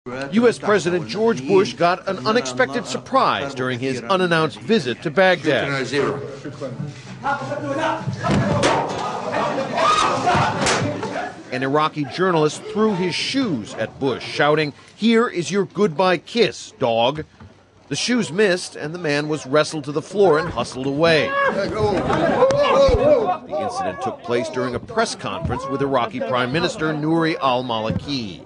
U.S. President George Bush got an unexpected surprise during his unannounced visit to Baghdad. An Iraqi journalist threw his shoes at Bush, shouting, "Here is your goodbye kiss, dog." The shoes missed, and the man was wrestled to the floor and hustled away. The incident took place during a press conference with Iraqi Prime Minister Nouri al-Maliki.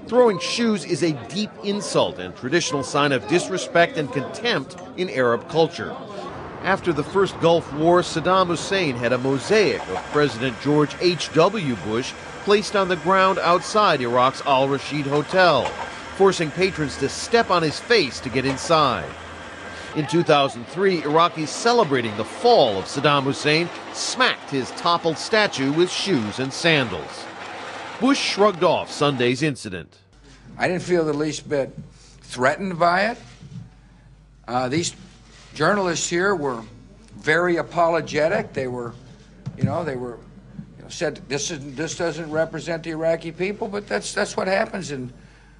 Throwing shoes is a deep insult and traditional sign of disrespect and contempt in Arab culture. After the first Gulf War, Saddam Hussein had a mosaic of President George H.W. Bush placed on the ground outside Iraq's Al-Rashid Hotel, forcing patrons to step on his face to get inside. In 2003, Iraqis celebrating the fall of Saddam Hussein smacked his toppled statue with shoes and sandals. Bush shrugged off Sunday's incident. I didn't feel the least bit threatened by it. These journalists here were very apologetic. They said this doesn't represent the Iraqi people, but that's what happens in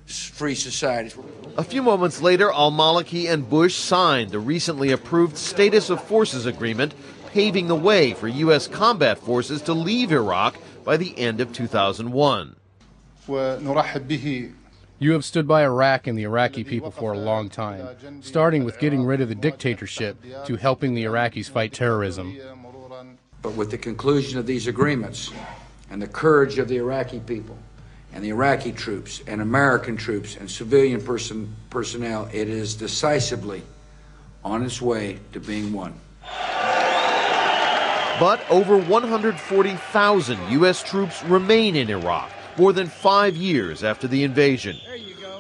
free societies. A few moments later, al-Maliki and Bush signed the recently approved Status of Forces agreement, paving the way for U.S. combat forces to leave Iraq by the end of 2001. You have stood by Iraq and the Iraqi people for a long time, starting with getting rid of the dictatorship to helping the Iraqis fight terrorism. But with the conclusion of these agreements and the courage of the Iraqi people and the Iraqi troops and American troops and civilian personnel, it is decisively on its way to being won. But over 140,000 U.S. troops remain in Iraq, more than 5 years after the invasion.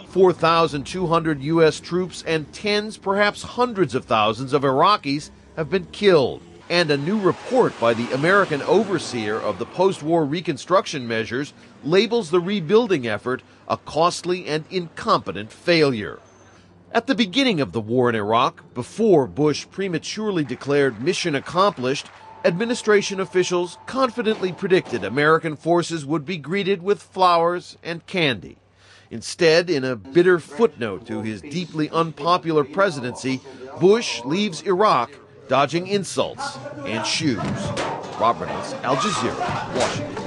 4,200 U.S. troops and tens, perhaps hundreds of thousands of Iraqis have been killed. And a new report by the American overseer of the post-war reconstruction measures labels the rebuilding effort a costly and incompetent failure. At the beginning of the war in Iraq, before Bush prematurely declared mission accomplished, administration officials confidently predicted American forces would be greeted with flowers and candy. Instead, in a bitter footnote to his deeply unpopular presidency, Bush leaves Iraq dodging insults and shoes. Rob Reynolds, Al Jazeera, Washington.